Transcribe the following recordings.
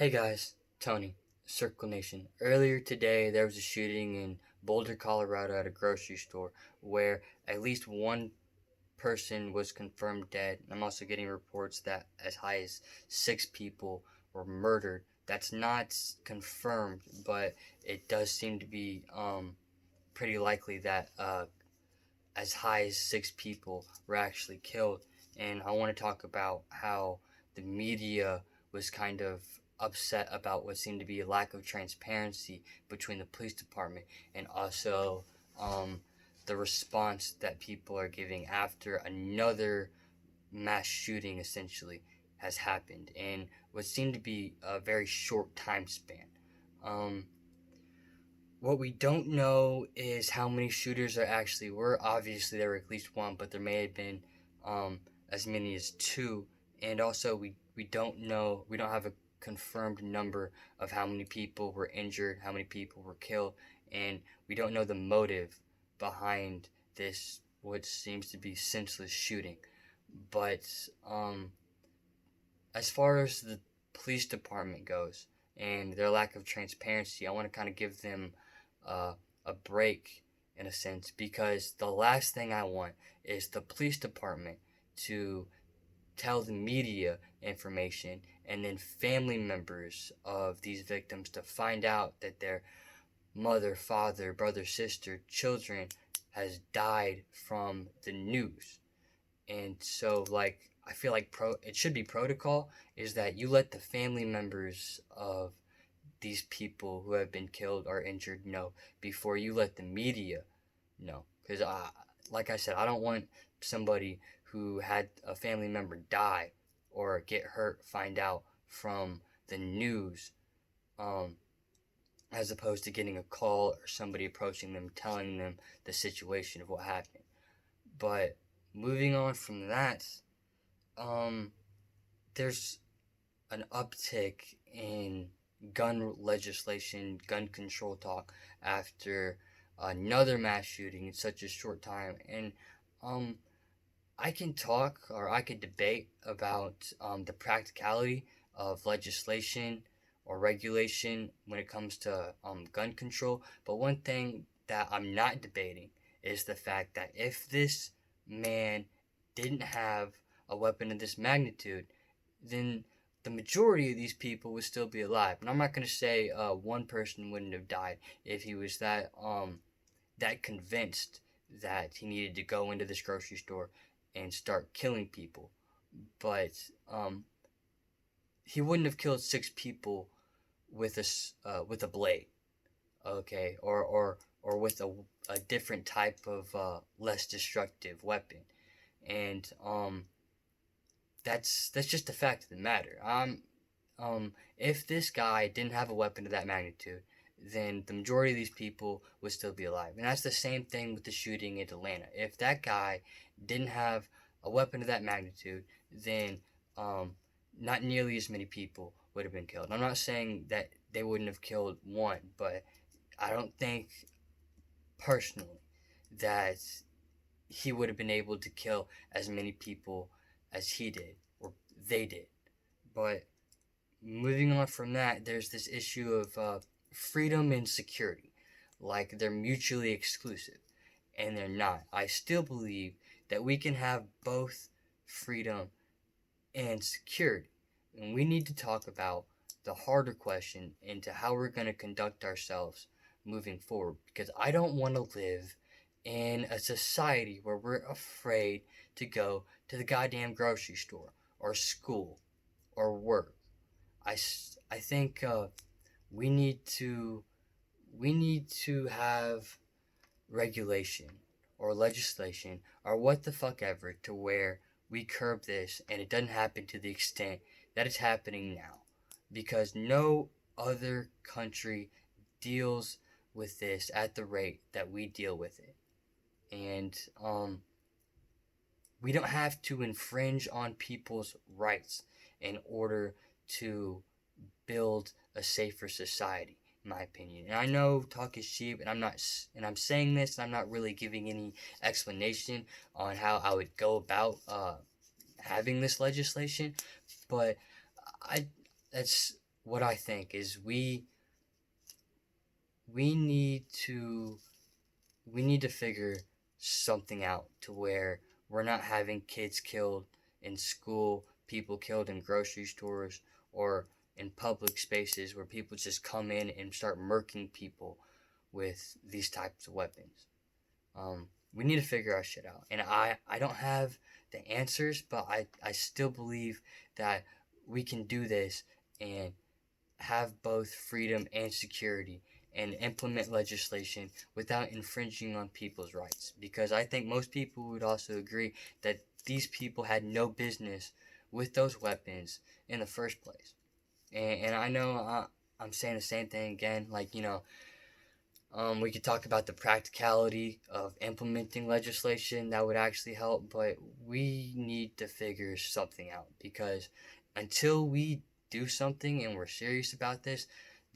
Hey guys, Tony, Circle Nation. Earlier today, there was a shooting in Boulder, Colorado at a grocery store where at least one person was confirmed dead. I'm also getting reports that as high as 6 people were murdered. That's not confirmed, but it does seem to be pretty likely that as high as 6 people were actually killed. And I want to talk about how the media was kind of upset about what seemed to be a lack of transparency between the police department and also um, the response that people are giving after another mass shooting essentially has happened in what seemed to be a very short time span. Um, what we don't know is how many shooters there actually were. Obviously, there were at least one, but there may have been um, as many as two. And also, we don't know, we don't have a confirmed number of how many people were injured, how many people were killed, and we don't know the motive behind this, what seems to be senseless shooting. But as far as the police department goes and their lack of transparency, I want to kind of give them uh, a break in a sense because the last thing I want is the police department to tell the media information and then family members of these victims to find out that their mother, father, brother, sister, children has died from the news. And so I feel like it should be protocol is that you let the family members of these people who have been killed or injured know before you let the media know. Because like I said, I don't want somebody who had a family member die or get hurt find out from the news, um, as opposed to getting a call or somebody approaching them telling them the situation of what happened. But moving on from that, um, there's an uptick in gun legislation, gun control talk after another mass shooting in such a short time. And um, I can talk or I could debate about the practicality of legislation or regulation when it comes to gun control. But one thing that I'm not debating is the fact that if this man didn't have a weapon of this magnitude, then the majority of these people would still be alive. And I'm not going to say one person wouldn't have died if he was that convinced that he needed to go into this grocery store and start killing people. But he wouldn't have killed 6 people with a blade, okay, or with a different type of less destructive weapon. And that's just the fact of the matter. If this guy didn't have a weapon of that magnitude, then the majority of these people would still be alive. And that's the same thing with the shooting in Atlanta. If that guy didn't have a weapon of that magnitude, then not nearly as many people would have been killed. I'm not saying that they wouldn't have killed one, but I don't think personally that he would have been able to kill as many people as he did or they did. But moving on from that, there's this issue of freedom and security. Like they're mutually exclusive, and they're not. I still believe that we can have both freedom and security. And we need to talk about the harder question into how we're going to conduct ourselves moving forward. Because I don't want to live in a society where we're afraid to go to the goddamn grocery store or school or work. I think we need to we need to have regulation or legislation or what the fuck ever to where we curb this and it doesn't happen to the extent that it's happening now, because no other country deals with this at the rate that we deal with it. And we don't have to infringe on people's rights in order to build a safer society, in my opinion. And I know talk is cheap, and I'm saying this, and I'm not really giving any explanation on how I would go about having this legislation, but I that's what I think is we need to we need to figure something out to where we're not having kids killed in school, people killed in grocery stores, or in public spaces where people just come in and start murking people with these types of weapons. We need to figure our shit out. And I don't have the answers, but I still believe that we can do this and have both freedom and security and implement legislation without infringing on people's rights. Because I think most people would also agree that these people had no business with those weapons in the first place. And I know I'm saying the same thing again. Like, we could talk about the practicality of implementing legislation that would actually help, but we need to figure something out because until we do something and we're serious about this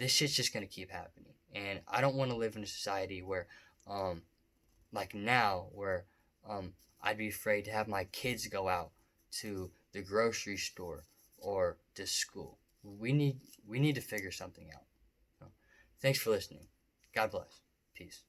shit's just gonna keep happening. And I don't want to live in a society where, like now, where I'd be afraid to have my kids go out to the grocery store or to school. We need to figure something out. So, thanks for listening. God bless. Peace.